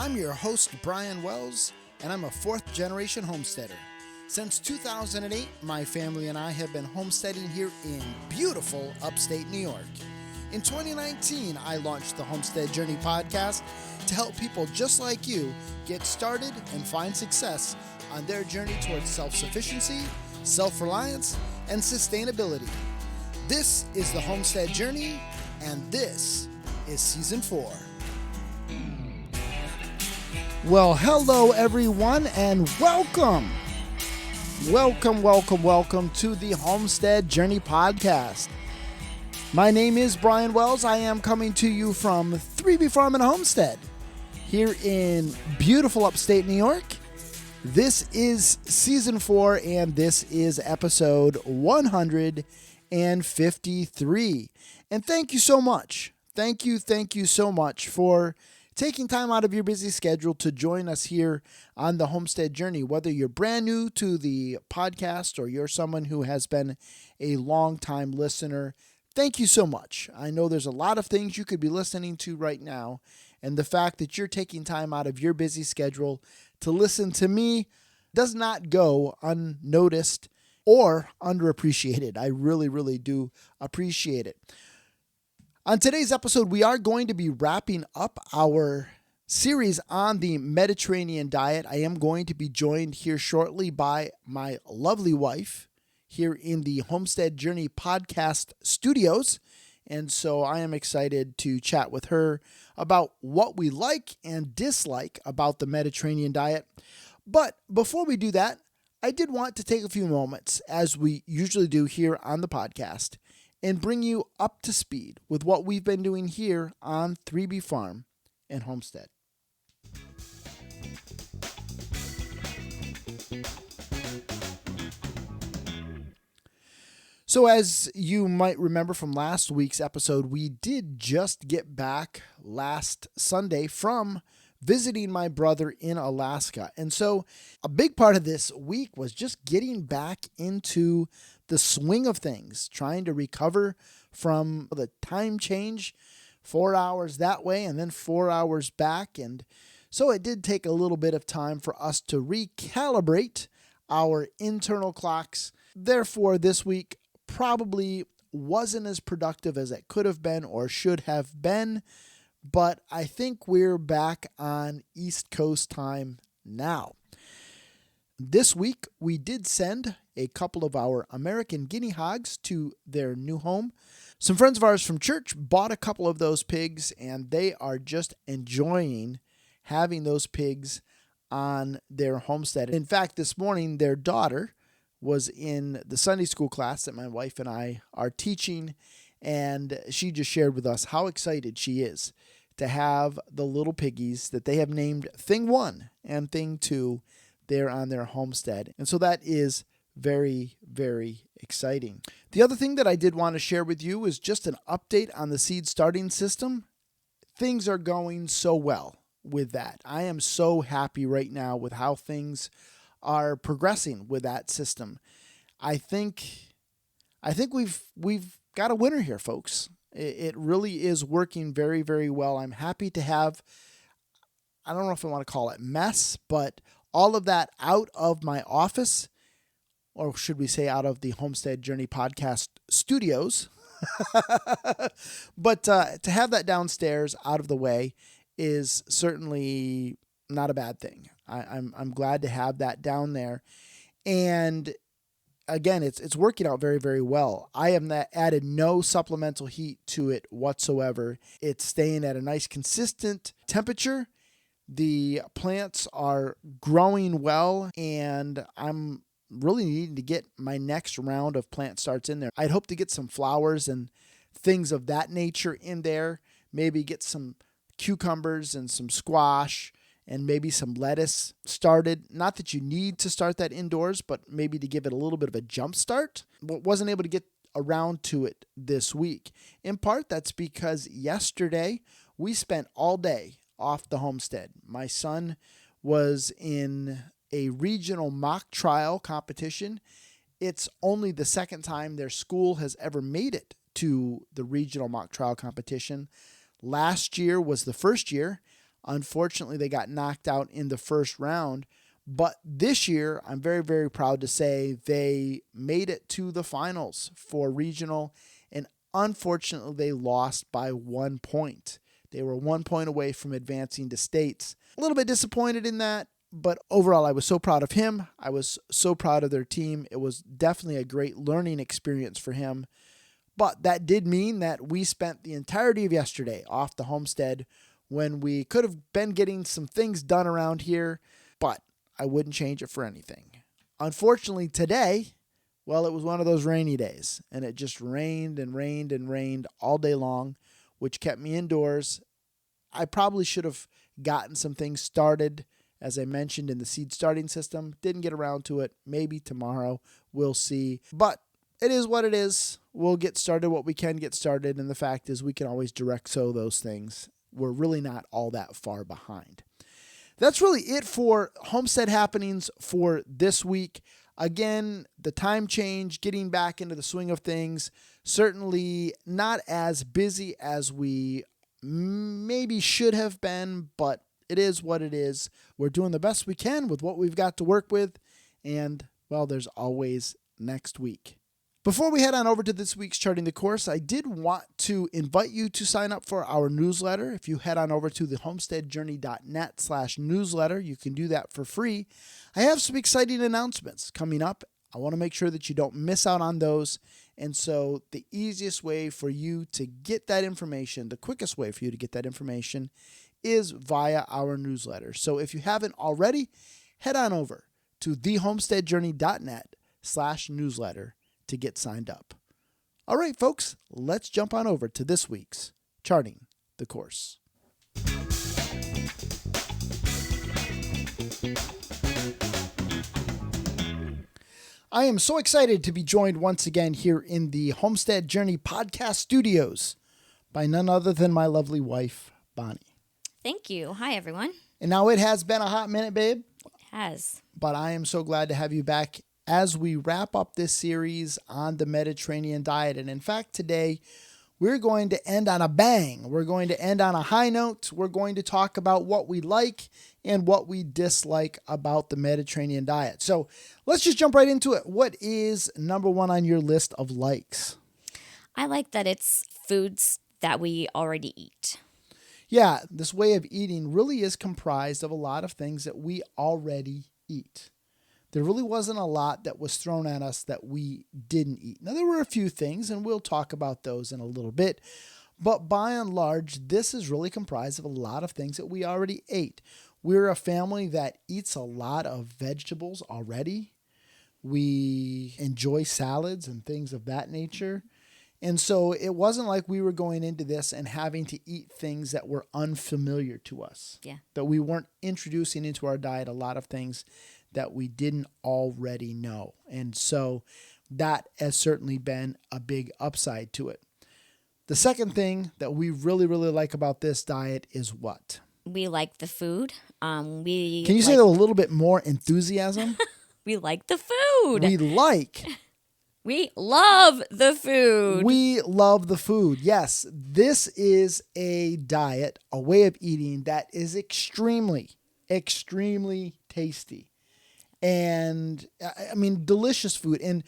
I'm your host, Brian Wells, and I'm a fourth-generation homesteader. Since 2008, my family and I have been homesteading here in beautiful upstate New York. In 2019, I launched the Homestead Journey podcast to help people just like you get started and find success on their journey towards self-sufficiency, self-reliance, and sustainability. This is the Homestead Journey, and this is Season 4. Well, hello everyone, and welcome to the Homestead Journey podcast. My name is Brian Wells. I am coming to you from 3B Farm and Homestead here in beautiful upstate New York. This is Season 4, and this is episode 153. And thank you so much. Thank you so much for taking time out of your busy schedule to join us here on the Homestead Journey. Whether you're brand new to the podcast or you're someone who has been a long-time listener, thank you so much. I know there's a lot of things you could be listening to right now, and the fact that you're taking time out of your busy schedule to listen to me does not go unnoticed or underappreciated. I really do appreciate it. On today's episode, we are going to be wrapping up our series on the Mediterranean diet. I am going to be joined here shortly by my lovely wife here in the Homestead Journey podcast studios. And so I am excited to chat with her about what we like and dislike about the Mediterranean diet. But before we do that, I did want to take a few moments, as we usually do here on the podcast, and bring you up to speed with what we've been doing here on 3B Farm and Homestead. So as you might remember from last week's episode, we did just get back last Sunday from visiting my brother in Alaska. And so a big part of this week was just getting back into the swing of things, trying to recover from the time change, 4 hours that way and then 4 hours back. And so it did take a little bit of time for us to recalibrate our internal clocks. Therefore, this week probably wasn't as productive as it could have been or should have been, but I think we're back on East Coast time now. This week, we did send a couple of our American guinea hogs to their new home. Some friends of ours from church bought a couple of those pigs, and they are just enjoying having those pigs on their homestead. In fact, this morning, their daughter was in the Sunday school class that my wife and I are teaching, and she just shared with us how excited she is to have the little piggies that they have named Thing 1 and Thing 2 there on their homestead. And so that is very exciting. The other thing that I did want to share with you is just an update on the seed starting system. Things are going so well with that. I am so happy right now with how things are progressing with that system. I think we've got a winner here, folks. It really is working very well. I'm happy to have, I don't know if I want to call it mess, but all of that out of my office, or should we say out of the Homestead Journey podcast studios. But to have that downstairs out of the way is certainly not a bad thing. I'm glad to have that down there. And again, it's working out very well. I have added no supplemental heat to it whatsoever. It's staying at a nice consistent temperature. The plants are growing well, and I'm really needing to get my next round of plant starts in there. I'd hope to get some flowers and things of that nature in there. Maybe get some cucumbers and some squash and maybe some lettuce started. Not that you need to start that indoors, but maybe to give it a little bit of a jump start. But wasn't able to get around to it this week. In part, that's because yesterday we spent all day off the homestead. My son was in a regional mock trial competition. It's only the second time their school has ever made it to the regional mock trial competition. Last year was the first year. Unfortunately, they got knocked out in the first round. But this year, I'm very, very proud to say they made it to the finals for regional. And unfortunately, they lost by 1 point. They were 1 point away from advancing to states. A little bit disappointed in that. But overall, I was so proud of him. I was so proud of their team. It was definitely a great learning experience for him. But that did mean that we spent the entirety of yesterday off the homestead when we could have been getting some things done around here, but I wouldn't change it for anything. Unfortunately, today, well, it was one of those rainy days, and it just rained and rained and rained all day long, which kept me indoors. I probably should have gotten some things started, as I mentioned, in the seed starting system. Didn't get around to it. Maybe tomorrow. We'll see. But it is what it is. We'll get started what we can get started, and the fact is we can always direct sow those things. We're really not all that far behind. That's really it for homestead happenings for this week. Again, the time change, getting back into the swing of things, certainly not as busy as we maybe should have been, but it is what it is. We're doing the best we can with what we've got to work with, and, well, there's always next week. Before we head on over to this week's Charting the Course, I did want to invite you to sign up for our newsletter. If you head on over to thehomesteadjourney.net/newsletter, you can do that for free. I have some exciting announcements coming up. I want to make sure that you don't miss out on those. And so the easiest way for you to get that information, the quickest way for you to get that information is via our newsletter. So if you haven't already, head on over to thehomesteadjourney.net/newsletter to get signed up. All right, folks, let's jump on over to this week's Charting the Course. I am so excited to be joined once again here in the Homestead Journey podcast studios by none other than my lovely wife, Bonnie. Thank you. Hi, everyone. And now it has been a hot minute, babe. It has. But I am so glad to have you back as we wrap up this series on the Mediterranean diet. And in fact, today we're going to end on a bang. We're going to end on a high note. We're going to talk about what we like and what we dislike about the Mediterranean diet. So let's just jump right into it. What is number one on your list of likes? I like that it's foods that we already eat. Yeah, this way of eating really is comprised of a lot of things that we already eat. There really wasn't a lot that was thrown at us that we didn't eat. Now, there were a few things, and we'll talk about those in a little bit. But by and large, this is really comprised of a lot of things that we already ate. We're a family that eats a lot of vegetables already. We enjoy salads and things of that nature. And so it wasn't like we were going into this and having to eat things that were unfamiliar to us. Yeah. That we weren't introducing into our diet a lot of things that we didn't already know. And so that has certainly been a big upside to it. The second thing that we really, really like about this diet is what? We like the food. Can you say that with a little bit more enthusiasm? We like the food. We love the food. We love the food. Yes, this is a diet, a way of eating that is extremely, extremely tasty. And I mean, delicious food. And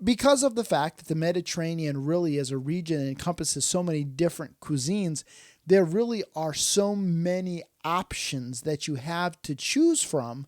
because of the fact that the Mediterranean really is a region and encompasses so many different cuisines, there really are so many options that you have to choose from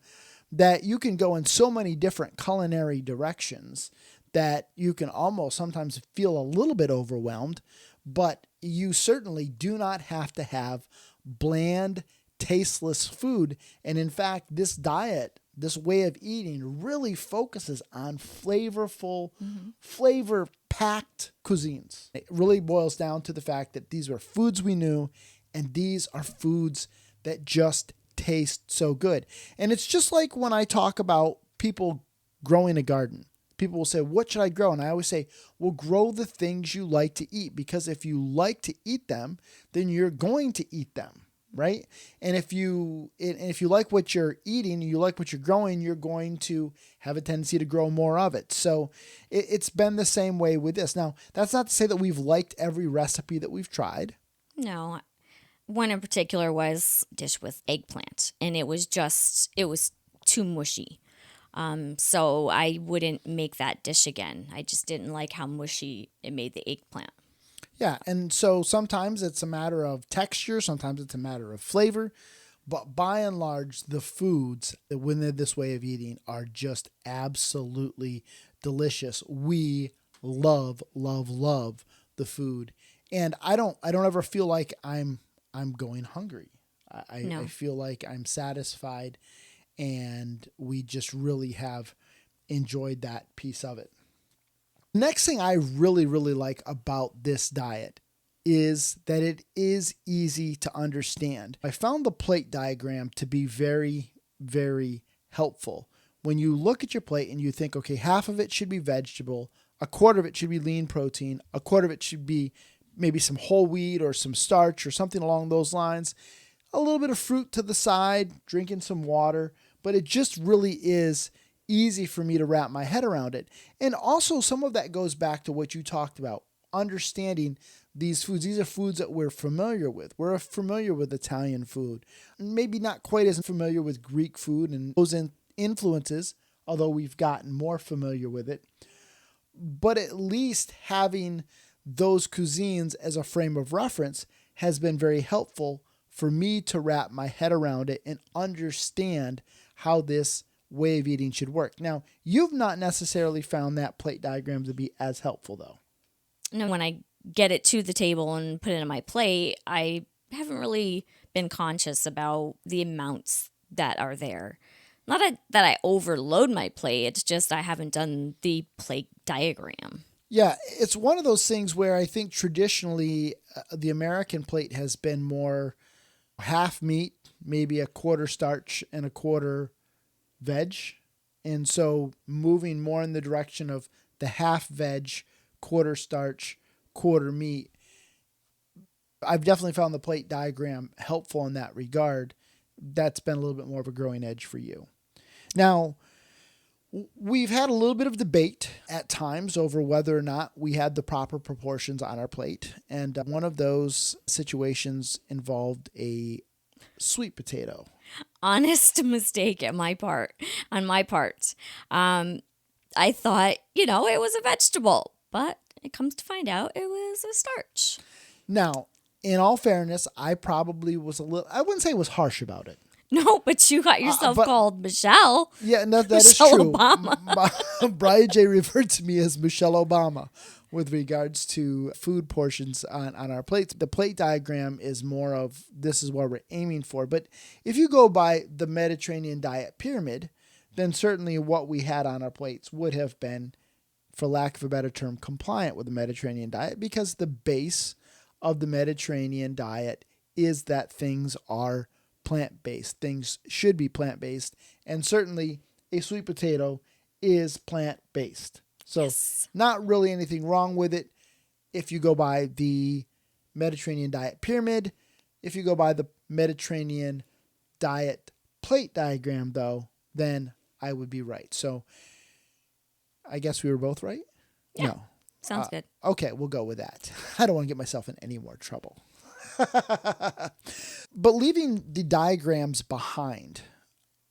that you can go in so many different culinary directions that you can almost sometimes feel a little bit overwhelmed, but you certainly do not have to have bland, tasteless food. And in fact, this diet, this way of eating really focuses on flavorful, flavor-packed cuisines. It really boils down to the fact that these are foods we knew, and these are foods that just taste so good. And it's just like when I talk about people growing a garden. People will say, what should I grow? And I always say, well, grow the things you like to eat, because if you like to eat them, then you're going to eat them. Right? And if you like what you're eating, you like what you're growing, you're going to have a tendency to grow more of it. So it's been the same way with this. Now, that's not to say that we've liked every recipe that we've tried. No. One in particular was a dish with eggplant, and it was too mushy. So I wouldn't make that dish again. I just didn't like how mushy it made the eggplant. Yeah, and so sometimes it's a matter of texture, sometimes it's a matter of flavor, but by and large, the foods that when they're this way of eating are just absolutely delicious. We love, love, love the food, and I don't ever feel like I'm going hungry. I No. feel like I'm satisfied, and we just really have enjoyed that piece of it. Next thing I really, really like about this diet is that it is easy to understand. I found the plate diagram to be very, very helpful. When you look at your plate and you think, okay, half of it should be vegetable, a quarter of it should be lean protein, a quarter of it should be maybe some whole wheat or some starch or something along those lines, a little bit of fruit to the side, drinking some water, but it just really is easy for me to wrap my head around it. And also some of that goes back to what you talked about, understanding these foods. These are foods that we're familiar with. We're familiar with Italian food, maybe not quite as familiar with Greek food and those influences, although we've gotten more familiar with it. But at least having those cuisines as a frame of reference has been very helpful for me to wrap my head around it and understand how this way of eating should work. Now, you've not necessarily found that plate diagram to be as helpful, though. And when I get it to the table and put it on my plate, I haven't really been conscious about the amounts that are there. Not that I overload my plate, it's just I haven't done the plate diagram. Yeah, it's one of those things where I think traditionally the American plate has been more half meat, maybe a quarter starch and a quarter veg. And so moving more in the direction of the half veg, quarter starch, quarter meat. I've definitely found the plate diagram helpful in that regard. That's been a little bit more of a growing edge for you. Now, we've had a little bit of debate at times over whether or not we had the proper proportions on our plate. And one of those situations involved a sweet potato. Honest mistake on my part. I thought, it was a vegetable, but it comes to find out it was a starch. Now, in all fairness, I probably was I wouldn't say was harsh about it. No, but you got yourself called Michelle. Yeah, that is Michelle true. Obama. Brian J. referred to me as Michelle Obama with regards to food portions on our plates. The plate diagram is more of this is what we're aiming for. But if you go by the Mediterranean diet pyramid, then certainly what we had on our plates would have been, for lack of a better term, compliant with the Mediterranean diet, because the base of the Mediterranean diet is that things are plant-based. Things should be plant-based. And certainly a sweet potato is plant-based. So Yes. Not really anything wrong with it if you go by the Mediterranean diet pyramid. If you go by the Mediterranean diet plate diagram, though, then I would be right. So I guess we were both right? Yeah. No. Sounds good. Okay, we'll go with that. I don't want to get myself in any more trouble. But leaving the diagrams behind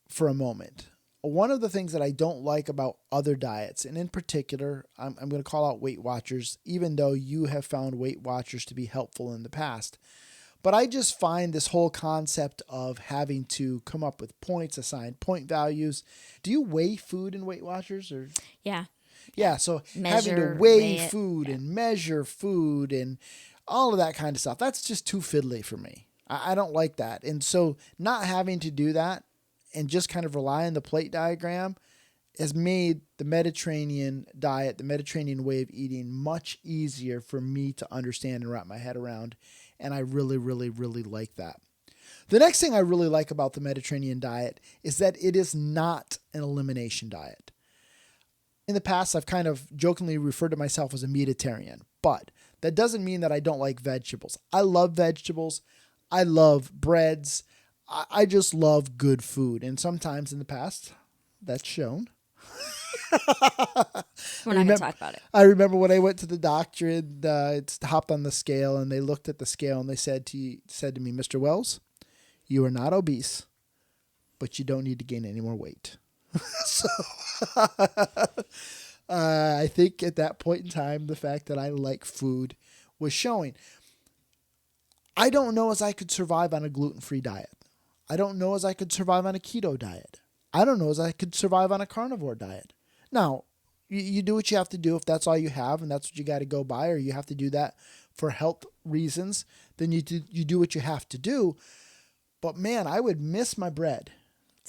for a moment, one of the things that I don't like about other diets, and in particular, I'm going to call out Weight Watchers, even though you have found Weight Watchers to be helpful in the past. But I just find this whole concept of having to come up with points, assign point values. Do you weigh food in Weight Watchers? Or? Yeah. Yeah, so having Measure, to weigh weigh it. food and measure food and all of that kind of stuff, that's just too fiddly for me. I don't like that. And so not having to do that and just kind of rely on the plate diagram has made the Mediterranean diet, the Mediterranean way of eating, much easier for me to understand and wrap my head around. And I really, really, really like that. The next thing I really like about the Mediterranean diet is that it is not an elimination diet. In the past, I've kind of jokingly referred to myself as a meatitarian, but that doesn't mean that I don't like vegetables. I love vegetables. I love breads. I just love good food. And sometimes in the past, that's shown. We're not going to talk about it. I remember when I went to the doctor and hopped on the scale, and they looked at the scale and they said to me, Mr. Wells, you are not obese, but you don't need to gain any more weight. So I think at that point in time, the fact that I like food was showing. I don't know as I could survive on a gluten-free diet. I don't know as I could survive on a keto diet. I don't know as I could survive on a carnivore diet. Now, you do what you have to do if that's all you have and that's what you got to go by, or you have to do that for health reasons, then you do what you have to do. But man, I would miss my bread.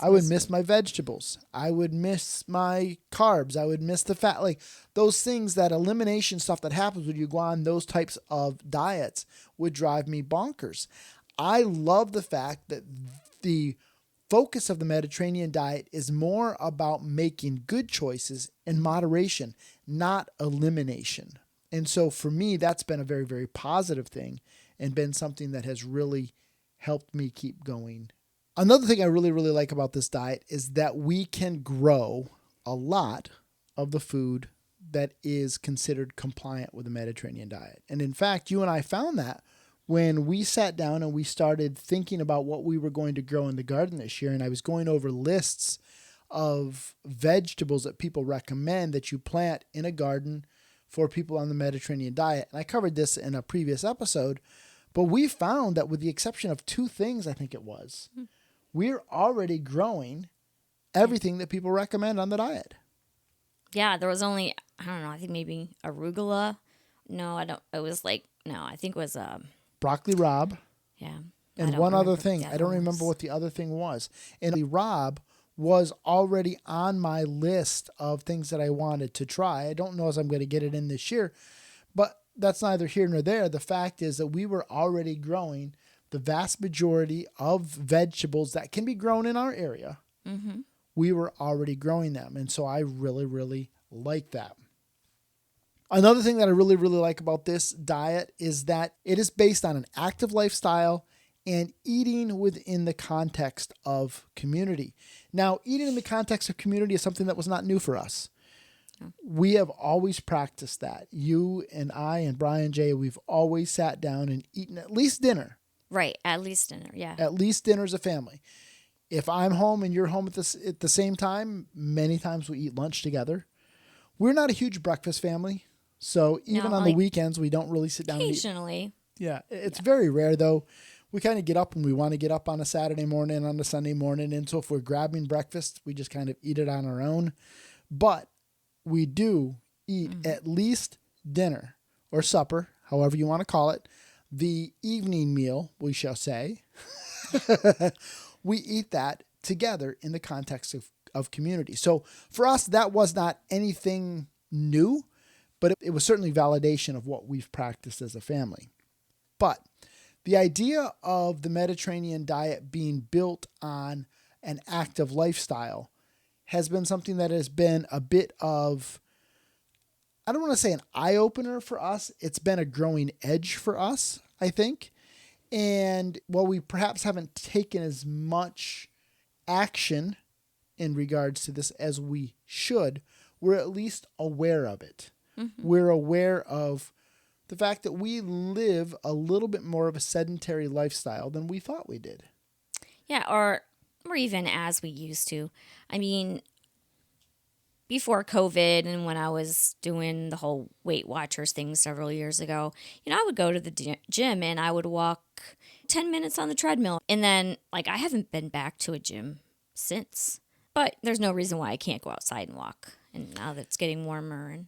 I would miss my vegetables. I would miss my carbs. I would miss the fat. Like those things, that elimination stuff that happens when you go on those types of diets would drive me bonkers. I love the fact that the focus of the Mediterranean diet is more about making good choices in moderation, not elimination. And so for me, that's been a very, very positive thing and been something that has really helped me keep going. Another thing I really, really like about this diet is that we can grow a lot of the food that is considered compliant with the Mediterranean diet. And in fact, you and I found that when we sat down and we started thinking about what we were going to grow in the garden this year, and I was going over lists of vegetables that people recommend that you plant in a garden for people on the Mediterranean diet. And I covered this in a previous episode, but we found that with the exception of 2 things, I think it was, we're already growing everything that people recommend on the diet. Yeah, there was only, I don't know, I think maybe arugula. No, I don't, it was like, no, I think it was, Broccoli rabe. yeah. And one other thing. I don't remember what the other thing was. And the rabe was already on my list of things that I wanted to try. I don't know if I'm going to get it in this year, but that's neither here nor there. The fact is that we were already growing the vast majority of vegetables that can be grown in our area. Mm-hmm. We were already growing them. And so I really, really like that. Another thing that I really, really like about this diet is that it is based on an active lifestyle and eating within the context of community. Now, eating in the context of community is something that was not new for us. We have always practiced that. You and I and Brian J., we've always sat down and eaten at least dinner. Right, at least dinner, yeah. At least dinner as a family. If I'm home and you're home at the same time, many times we eat lunch together. We're not a huge breakfast family, so even on the weekends, we don't really sit down occasionally. And eat. Yeah, it's very rare, though. We kind of get up when we want to get up on a Saturday morning, on a Sunday morning, and so if we're grabbing breakfast, we just kind of eat it on our own. But we do eat at least dinner or supper, however you want to call it, the evening meal, we shall say. We eat that together in the context of community. So for us, that was not anything new, but it was certainly validation of what we've practiced as a family. But the idea of the Mediterranean diet being built on an active lifestyle has been something that has been a bit of, I don't want to say an eye-opener for us. It's been a growing edge for us, I think. And while we perhaps haven't taken as much action in regards to this as we should, we're at least aware of it. Mm-hmm. We're aware of the fact that we live a little bit more of a sedentary lifestyle than we thought we did. Yeah, or even as we used to. I mean, before COVID and when I was doing the whole Weight Watchers thing several years ago, I would go to the gym and I would walk 10 minutes on the treadmill. And then, I haven't been back to a gym since. But there's no reason why I can't go outside and walk. And now that it's getting warmer and...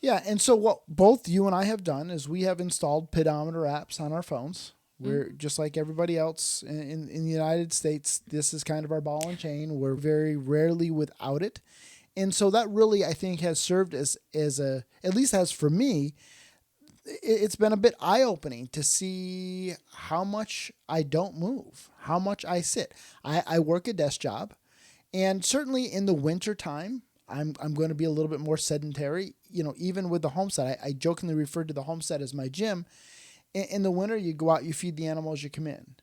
Yeah, and so what both you and I have done is we have installed pedometer apps on our phones. We're just like everybody else in the United States. This is kind of our ball and chain. We're very rarely without it. And so that really, I think, has served as a, at least as for me, it's been a bit eye-opening to see how much I don't move, how much I sit. I work a desk job, and certainly in the winter time, I'm going to be a little bit more sedentary. Even with the homestead, I jokingly referred to the homestead as my gym. In the winter, you go out, you feed the animals, you come in.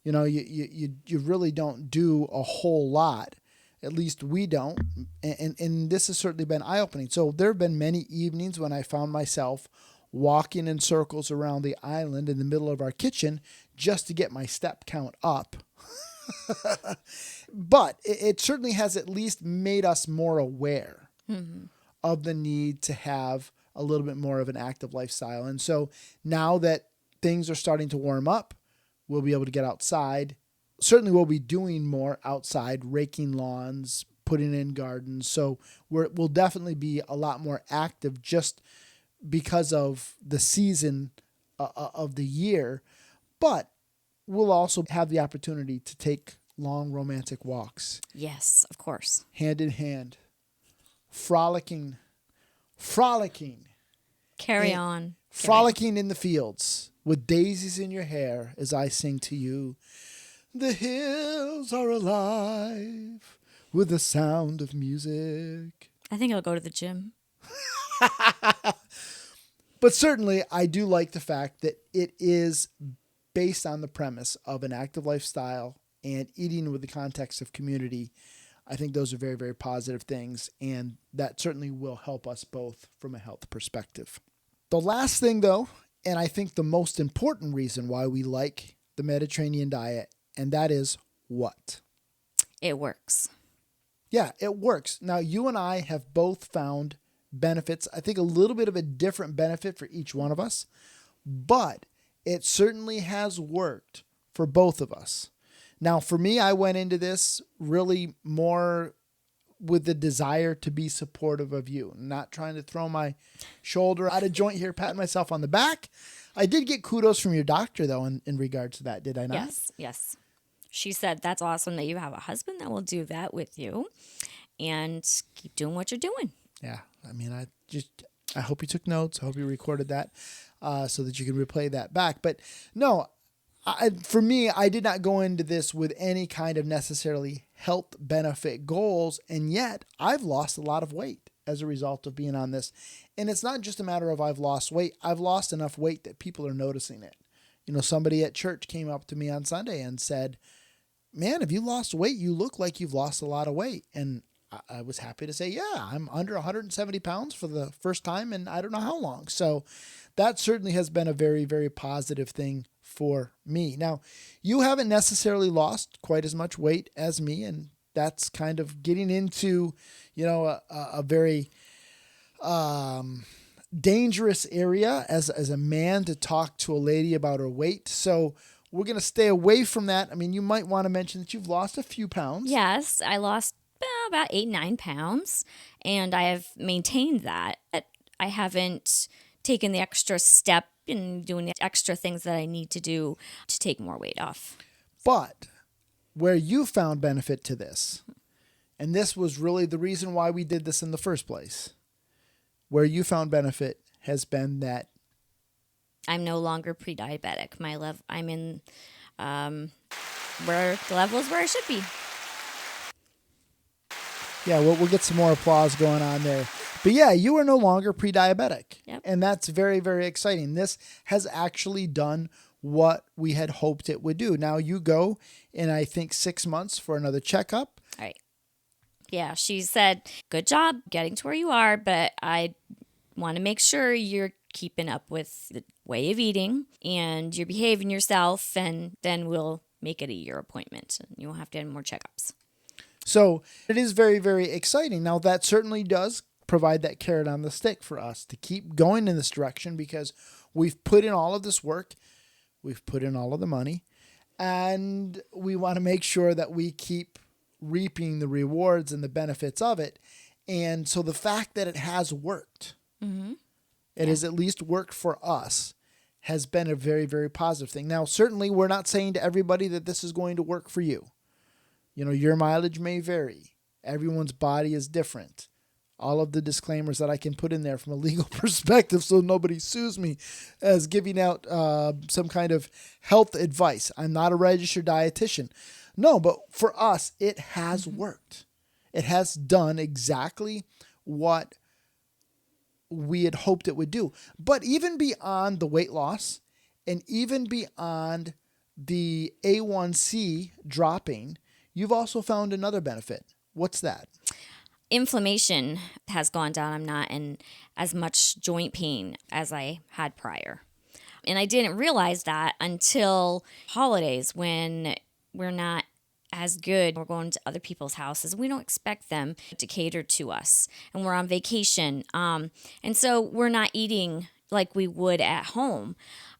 You really don't do a whole lot. At least we don't. And this has certainly been eye-opening. So there have been many evenings when I found myself walking in circles around the island in the middle of our kitchen just to get my step count up. But it certainly has at least made us more aware of the need to have a little bit more of an active lifestyle. And so now that things are starting to warm up, we'll be able to get outside. Certainly we'll be doing more outside, raking lawns, putting in gardens. So we'll definitely be a lot more active just because of the season of the year. But we'll also have the opportunity to take long romantic walks. Yes, of course. Hand in hand. Frolicking. Carry on. Frolicking in the fields with daisies in your hair as I sing to you. The hills are alive with the sound of music. I think I'll go to the gym. But certainly I do like the fact that it is based on the premise of an active lifestyle and eating with the context of community. I think those are very, very positive things, and that certainly will help us both from a health perspective. The last thing, though, and I think the most important reason why we like the Mediterranean diet, and that is what? It works. Yeah, it works. Now, you and I have both found benefits. I think a little bit of a different benefit for each one of us, but it certainly has worked for both of us. Now, for me, I went into this really more with the desire to be supportive of you, not trying to throw my shoulder out of joint here, patting myself on the back. I did get kudos from your doctor, though, in regards to that, did I not? Yes. She said, that's awesome that you have a husband that will do that with you, and keep doing what you're doing. Yeah. I mean, I hope you took notes. I hope you recorded that so that you can replay that back. But no, for me, I did not go into this with any kind of necessarily health benefit goals. And yet I've lost a lot of weight as a result of being on this. And it's not just a matter of I've lost weight. I've lost enough weight that people are noticing it. You know, somebody at church came up to me on Sunday and said, man, have you lost weight? You look like you've lost a lot of weight. And I was happy to say, yeah, I'm under 170 pounds for the first time in I don't know how long. So that certainly has been a very, very positive thing for me. Now, you haven't necessarily lost quite as much weight as me, and that's kind of getting into, you know, a very dangerous area as a man to talk to a lady about her weight. So we're going to stay away from that. I mean, you might want to mention that you've lost a few pounds. Yes, I lost about 8-9 pounds, and I have maintained that. I haven't taken the extra step in doing the extra things that I need to do to take more weight off. But where you found benefit to this, and this was really the reason why we did this in the first place, where you found benefit has been that I'm no longer pre-diabetic. I'm in where the level is where I should be. Yeah, we'll get some more applause going on there. But yeah, you are no longer pre-diabetic. Yep. And that's very, very exciting. This has actually done what we had hoped it would do. Now you go in, I think, 6 months for another checkup. All right. Yeah, she said, good job getting to where you are, but I want to make sure you're keeping up with the way of eating and you're behaving yourself, and then we'll make it a year appointment and you won't have to have more checkups. So it is very, very exciting. Now that certainly does provide that carrot on the stick for us to keep going in this direction, because we've put in all of this work, we've put in all of the money, and we want to make sure that we keep reaping the rewards and the benefits of it. And so the fact that it has worked, it has at least worked for us, has been a very, very positive thing. Now, certainly we're not saying to everybody that this is going to work for you. You know, your mileage may vary. Everyone's body is different. All of the disclaimers that I can put in there from a legal perspective so nobody sues me as giving out some kind of health advice. I'm not a registered dietitian. No, but for us, it has worked. It has done exactly what we had hoped it would do. But even beyond the weight loss and even beyond the A1C dropping, you've also found another benefit, What's that? Inflammation has gone down. I'm not in as much joint pain as I had prior. And I didn't realize that until holidays when we're not as good. We're going to other people's houses. We don't expect them to cater to us. And we're on vacation. And so we're not eating like we would at home.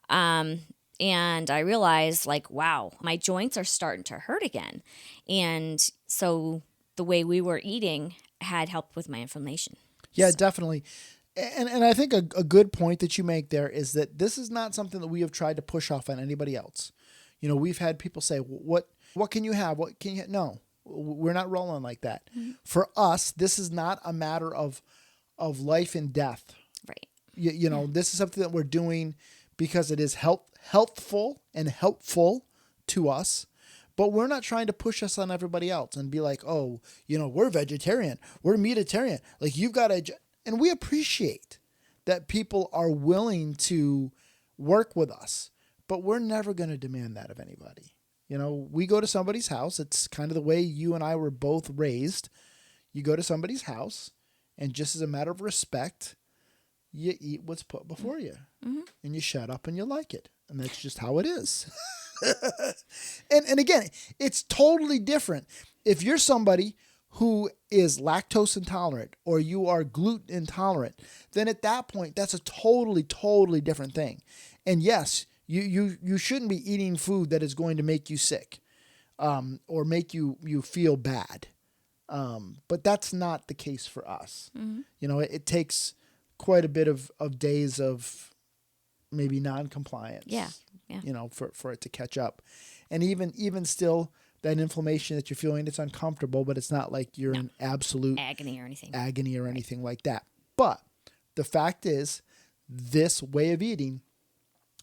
And I realized, like, wow, my joints are starting to hurt again. And so the way we were eating had helped with my inflammation. Yeah, definitely. And I think a good point that you make there is that this is not something that we have tried to push off on anybody else. You know, we've had people say, what can you have? What can you have? No, we're not rolling like that. Mm-hmm. For us, this is not a matter of life and death. Right. You know, this is something that we're doing because it is healthful and helpful to us. But we're not trying to push us on everybody else and be like, oh, you know, we're vegetarian, we're Mediterranean. Like, you've got to... And we appreciate that people are willing to work with us, but we're never going to demand that of anybody. You know, we go to somebody's house. It's kind of the way you and I were both raised. You go to somebody's house, and just as a matter of respect, you eat what's put before you. Mm-hmm. And you shut up and you like it. And that's just how it is. And again, it's totally different. If you're somebody who is lactose intolerant or you are gluten intolerant, then at that point, that's a totally different thing. And yes, you shouldn't be eating food that is going to make you sick or make you feel bad. But that's not the case for us. Mm-hmm. You know, it takes quite a bit of days of maybe non-compliance. Yeah. You know, for it to catch up. And even still, that inflammation that you're feeling, it's uncomfortable, but it's not like you're in absolute agony or anything. Anything like that. But the fact is, this way of eating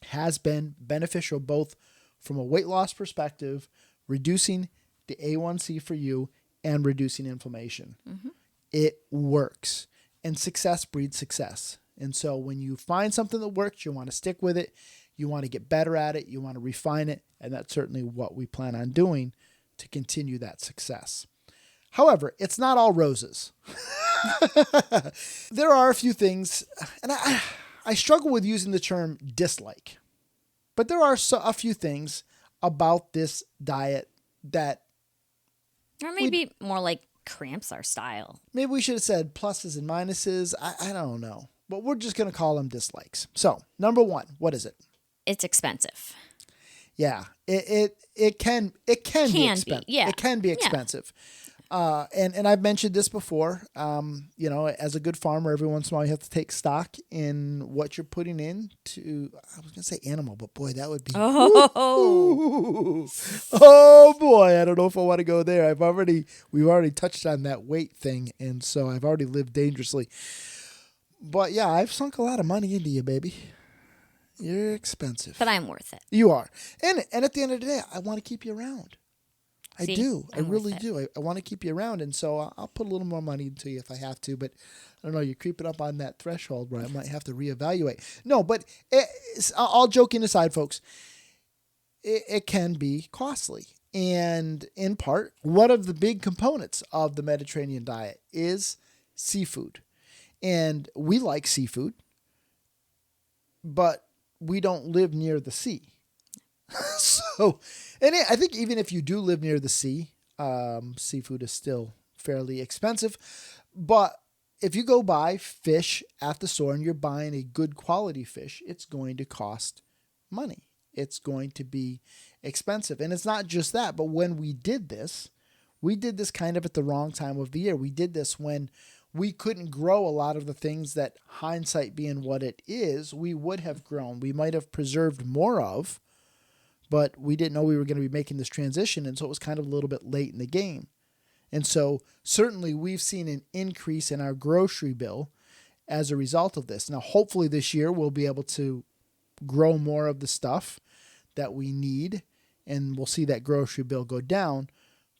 has been beneficial both from a weight loss perspective, reducing the A1C for you, and reducing inflammation. Mm-hmm. It works. And success breeds success. And so when you find something that works, you want to stick with it. You want to get better at it. You want to refine it. And that's certainly what we plan on doing to continue that success. However, it's not all roses. There are a few things, and I struggle with using the term dislike, but there are a few things about this diet that... Or maybe more like cramps our style. Maybe we should have said pluses and minuses. I don't know. But we're just going to call them dislikes. So, number one, what is it? It's expensive. Yeah, it can be expensive. Yeah. It can be expensive. Yeah. And I've mentioned this before. You know, as a good farmer, every once in a while you have to take stock in what you're putting in to... I was going to say animal, but boy, that would be... Oh boy, I don't know if I want to go there. We've already touched on that weight thing, and so I've already lived dangerously. But yeah, I've sunk a lot of money into you, baby. You're expensive. But I'm worth it. You are. And at the end of the day, I want to keep you around. I do. I really do. I want to keep you around. And so I'll put a little more money into you if I have to. But I don't know, you're creeping up on that threshold where I might have to reevaluate. No, but all joking aside, folks, it can be costly. And in part, one of the big components of the Mediterranean diet is seafood. And we like seafood, but we don't live near the sea. So, and I think even if you do live near the sea, seafood is still fairly expensive. But if you go buy fish at the store and you're buying a good quality fish, it's going to cost money. It's going to be expensive. And it's not just that, but when we did this kind of at the wrong time of the year. We did this when we couldn't grow a lot of the things that, hindsight being what it is, we would have grown. We might have preserved more of, but we didn't know we were going to be making this transition, and so it was kind of a little bit late in the game. And so certainly we've seen an increase in our grocery bill as a result of this. Now, hopefully this year we'll be able to grow more of the stuff that we need, and we'll see that grocery bill go down.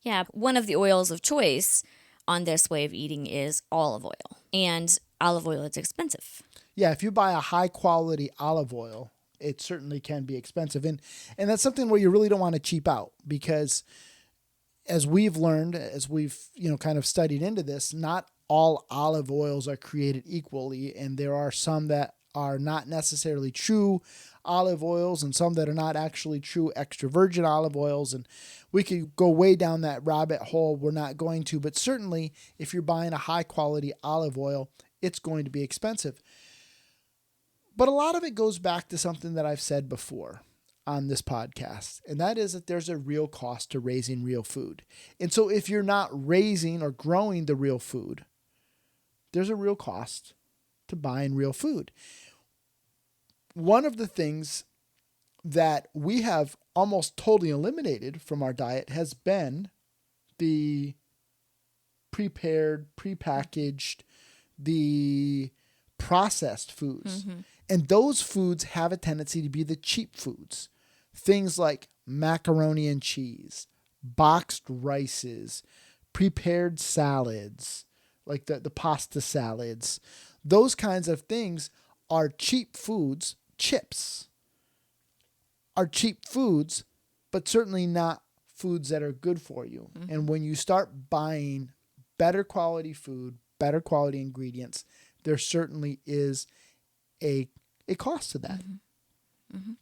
Yeah, one of the oils of choice on this way of eating is olive oil. And olive oil is expensive. Yeah, if you buy a high quality olive oil, it certainly can be expensive. And that's something where you really don't want to cheap out, because as we've learned, as we've, kind of studied into this, not all olive oils are created equally. And there are some that are not necessarily true olive oils and some that are not actually true extra virgin olive oils. And we could go way down that rabbit hole. We're not going to, but certainly if you're buying a high quality olive oil, it's going to be expensive. But a lot of it goes back to something that I've said before on this podcast, and that is that there's a real cost to raising real food. And so if you're not raising or growing the real food, there's a real cost to buying real food. One of the things that we have almost totally eliminated from our diet has been the prepared, prepackaged, the processed foods. Mm-hmm. And those foods have a tendency to be the cheap foods. Things like macaroni and cheese, boxed rices, prepared salads, like the pasta salads. Those kinds of things are cheap foods. Chips are cheap foods, but certainly not foods that are good for you. Mm-hmm. And when you start buying better quality food, better quality ingredients, there certainly is a cost to that. Mm-hmm. Mm-hmm.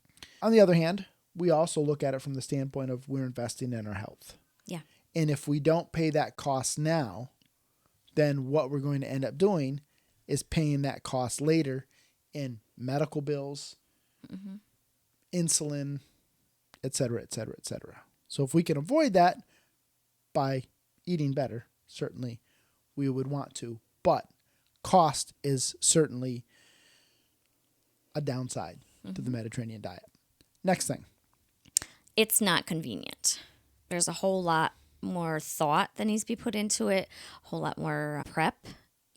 On the other hand, we also look at it from the standpoint of we're investing in our health. Yeah. And if we don't pay that cost now, then what we're going to end up doing is paying that cost later in medical bills, mm-hmm. insulin, et cetera, et cetera, et cetera. So if we can avoid that by eating better, certainly we would want to. But cost is certainly a downside mm-hmm. to the Mediterranean diet. Next thing. It's not convenient. There's a whole lot more thought that needs to be put into it, a whole lot more prep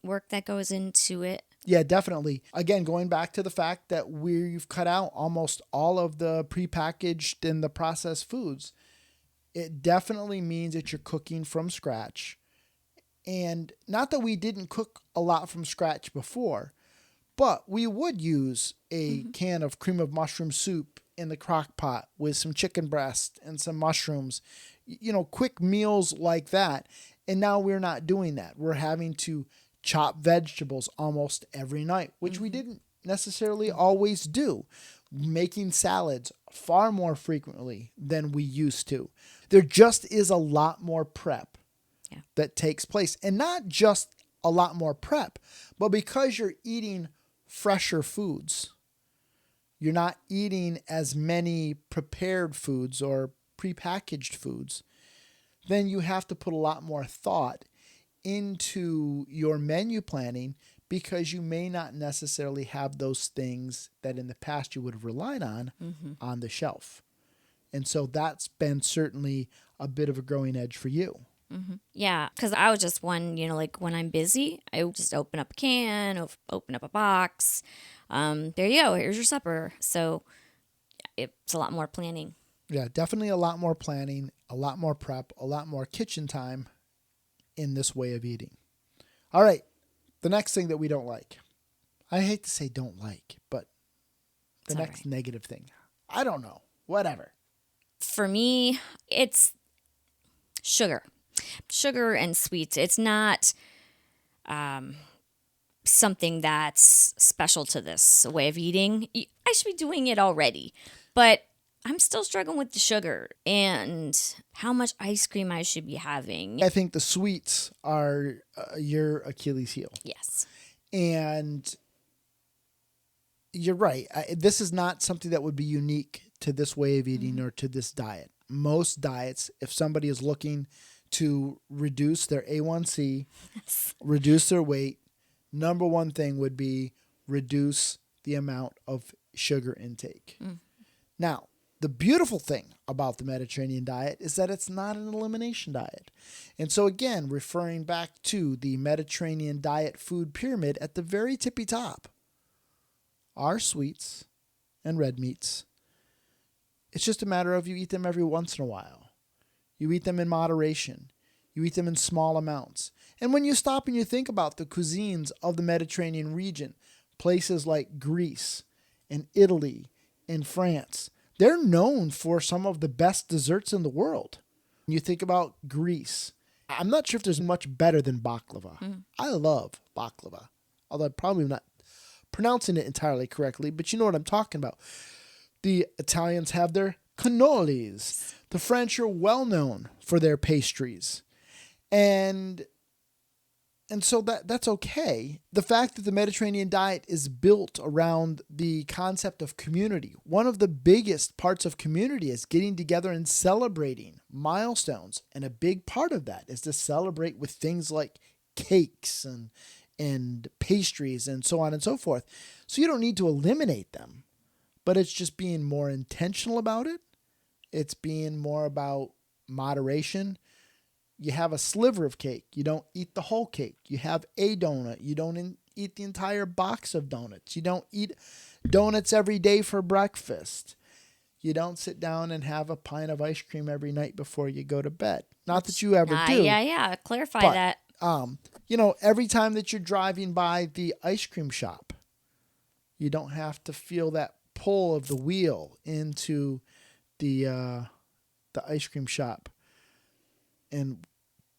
work that goes into it. Yeah, definitely. Again, going back to the fact that we've cut out almost all of the prepackaged and the processed foods, it definitely means that you're cooking from scratch. And not that we didn't cook a lot from scratch before, but we would use a mm-hmm. can of cream of mushroom soup in the crock pot with some chicken breast and some mushrooms, quick meals like that. And now we're not doing that. We're having to chop vegetables almost every night, which mm-hmm. we didn't necessarily always do. Making salads far more frequently than we used to. There just is a lot more prep that takes place. And not just a lot more prep, but because you're eating fresher foods, you're not eating as many prepared foods or prepackaged foods, then you have to put a lot more thought into your menu planning because you may not necessarily have those things that in the past you would have relied on mm-hmm. on the shelf. And so that's been certainly a bit of a growing edge for you. Mm-hmm. Yeah, because I was just one, like when I'm busy, I would just open up a can, open up a box. There you go. Here's your supper. So it's a lot more planning. Yeah, definitely a lot more planning, a lot more prep, a lot more kitchen time in this way of eating. All right, the next thing that we don't like. I hate to say don't like, but the next negative thing. I don't know. Whatever. For me, it's sugar. Sugar and sweets. It's not something that's special to this way of eating. I should be doing it already, but I'm still struggling with the sugar and how much ice cream I should be having. I think the sweets are your Achilles heel. Yes. And you're right. This is not something that would be unique to this way of eating mm-hmm. or to this diet. Most diets, if somebody is looking to reduce their A1C, yes. reduce their weight, number one thing would be reduce the amount of sugar intake. Mm. Now, the beautiful thing about the Mediterranean diet is that it's not an elimination diet. And so again, referring back to the Mediterranean diet food pyramid at the very tippy top are sweets and red meats. It's just a matter of you eat them every once in a while. You eat them in moderation. You eat them in small amounts. And when you stop and you think about the cuisines of the Mediterranean region, places like Greece and Italy and France, they're known for some of the best desserts in the world. You think about Greece. I'm not sure if there's much better than baklava. I love baklava, although I'm probably not pronouncing it entirely correctly, but you know what I'm talking about. The Italians have their cannolis. The French are well known for their pastries. And so that's okay. The fact that the Mediterranean diet is built around the concept of community. One of the biggest parts of community is getting together and celebrating milestones. And a big part of that is to celebrate with things like cakes and pastries and so on and so forth. So you don't need to eliminate them, but it's just being more intentional about it. It's being more about moderation. You have a sliver of cake. You don't eat the whole cake. You have a donut. You don't eat the entire box of donuts. You don't eat donuts every day for breakfast. You don't sit down and have a pint of ice cream every night before you go to bed. Not that you ever do. Yeah. Clarify but, that. Every time that you're driving by the ice cream shop, you don't have to feel that pull of the wheel into the ice cream shop. And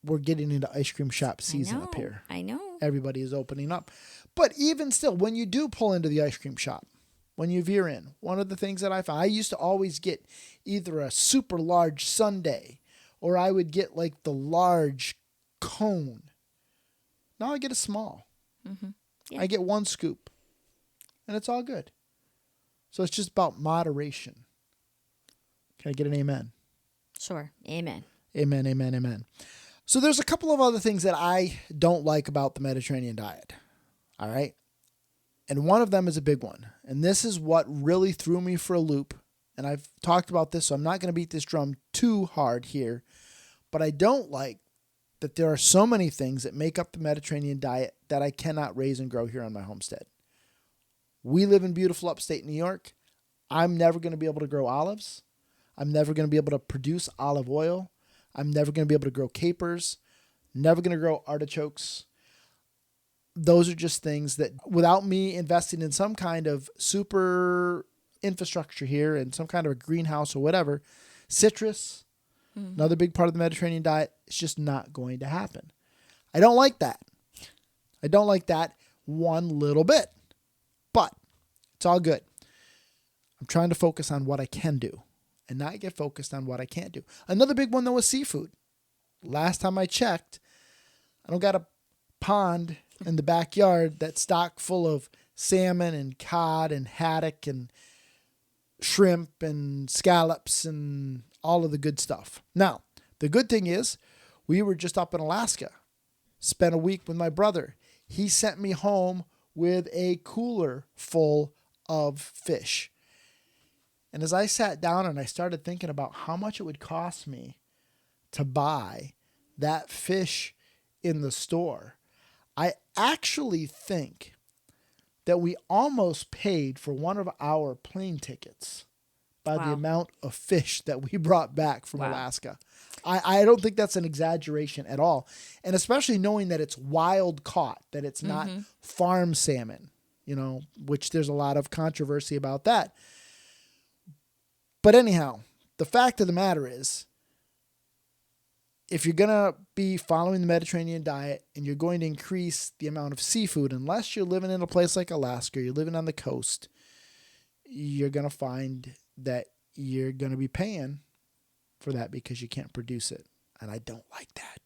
we're getting into ice cream shop season up here. I know. Everybody is opening up. But even still, when you do pull into the ice cream shop, when you veer in, one of the things that I found, I used to always get either a super large sundae or I would get like the large cone. Now I get a small. Yeah. I get one scoop. And it's all good. So it's just about moderation. Can I get an amen? Sure. Amen. Amen, amen, amen. So there's a couple of other things that I don't like about the Mediterranean diet. All right. And one of them is a big one. And this is what really threw me for a loop. And I've talked about this, so I'm not going to beat this drum too hard here. But I don't like that there are so many things that make up the Mediterranean diet that I cannot raise and grow here on my homestead. We live in beautiful upstate New York. I'm never going to be able to grow olives. I'm never going to be able to produce olive oil. I'm never going to be able to grow capers, never going to grow artichokes. Those are just things that without me investing in some kind of super infrastructure here and some kind of a greenhouse or whatever, citrus, another big part of the Mediterranean diet, it's just not going to happen. I don't like that. I don't like that one little bit, but it's all good. I'm trying to focus on what I can do and not get focused on what I can't do. Another big one, though, is seafood. Last time I checked, I don't got a pond in the backyard that's stocked full of salmon and cod and haddock and shrimp and scallops and all of the good stuff. Now, the good thing is we were just up in Alaska, spent a week with my brother. He sent me home with a cooler full of fish. And as I sat down and I started thinking about how much it would cost me to buy that fish in the store, I actually think that we almost paid for one of our plane tickets by the amount of fish that we brought back from Alaska. I don't think that's an exaggeration at all. And especially knowing that it's wild caught, that it's not farm salmon, which there's a lot of controversy about that. But anyhow, the fact of the matter is, if you're going to be following the Mediterranean diet and you're going to increase the amount of seafood, unless you're living in a place like Alaska, you're living on the coast, you're going to find that you're going to be paying for that because you can't produce it. And I don't like that.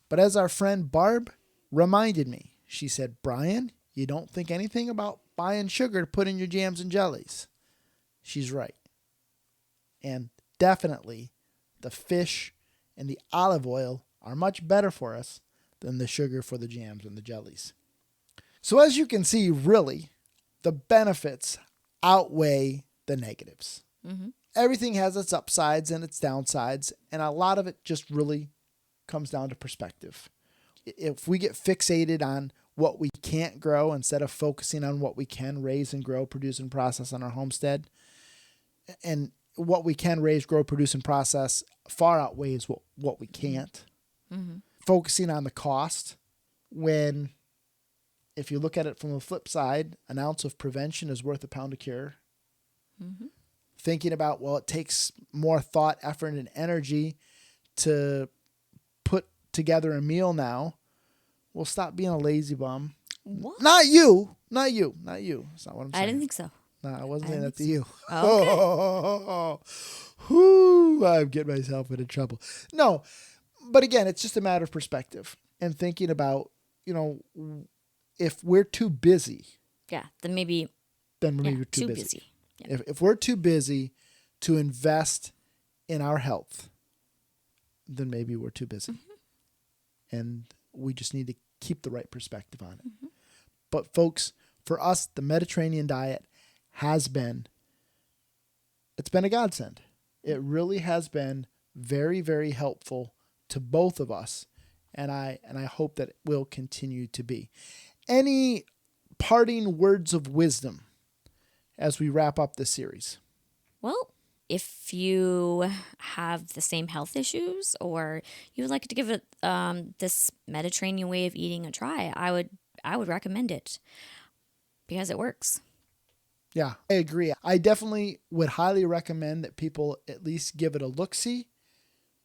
But as our friend Barb reminded me, she said, Brian, you don't think anything about buying sugar to put in your jams and jellies. She's right. And definitely the fish and the olive oil are much better for us than the sugar for the jams and the jellies. So as you can see, really, the benefits outweigh the negatives. Everything has its upsides and its downsides, and a lot of it just really comes down to perspective. If we get fixated on what we can't grow instead of focusing on what we can raise and grow, produce, and process on our homestead, and what we can raise, grow, produce, and process far outweighs what we can't. Focusing on the cost, when if you look at it from the flip side, an ounce of prevention is worth a pound of cure. Thinking about, well, it takes more thought, effort, and energy to put together a meal now, well, stop being a lazy bum. What? Not you. That's not what I'm saying. I didn't think so. No, I wasn't saying that to you. Oh, okay. Whoo, I'm getting myself into trouble. No, but again, it's just a matter of perspective and thinking about, if we're too busy, Yeah, then maybe we're too busy. Yeah. If we're too busy to invest in our health, then maybe we're too busy. Mm-hmm. And we just need to keep the right perspective on it. Mm-hmm. But folks, for us, the Mediterranean diet it's been a godsend. It really has been very, very helpful to both of us. And I hope that it will continue to be. Any parting words of wisdom as we wrap up this series? Well, if you have the same health issues or you would like to give it this Mediterranean way of eating a try, I would recommend it because it works. Yeah, I agree. I definitely would highly recommend that people at least give it a look-see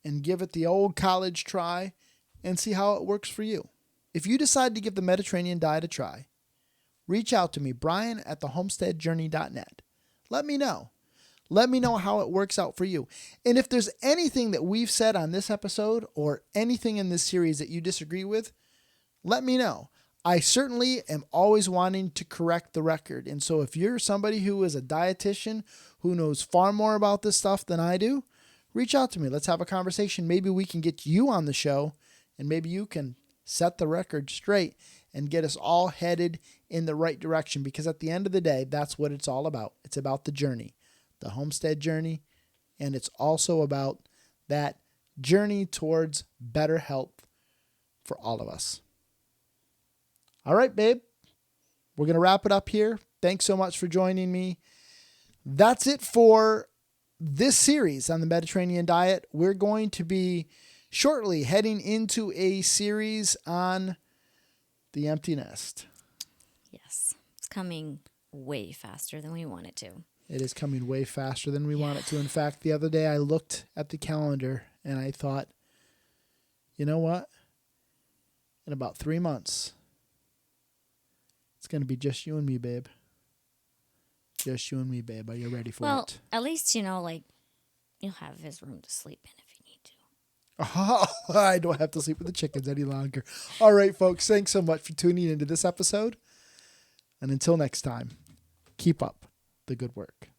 and give it the old college try and see how it works for you. If you decide to give the Mediterranean diet a try, reach out to me, brian@thehomesteadjourney.net. Let me know. Let me know how it works out for you. And if there's anything that we've said on this episode or anything in this series that you disagree with, let me know. I certainly am always wanting to correct the record. And so if you're somebody who is a dietitian who knows far more about this stuff than I do, reach out to me. Let's have a conversation. Maybe we can get you on the show and maybe you can set the record straight and get us all headed in the right direction. Because at the end of the day, that's what it's all about. It's about the journey, the homestead journey. And it's also about that journey towards better health for all of us. All right, babe, we're going to wrap it up here. Thanks so much for joining me. That's it for this series on the Mediterranean diet. We're going to be shortly heading into a series on the empty nest. Yes, it's coming way faster than we want it to. It is coming way faster than we want it to. In fact, the other day I looked at the calendar and I thought, you know what? In about 3 months, it's going to be just you and me, babe. Just you and me, babe. Are you ready for it? Well, at least, you'll have his room to sleep in if you need to. Oh, I don't have to sleep with the chickens any longer. All right, folks. Thanks so much for tuning into this episode. And until next time, keep up the good work.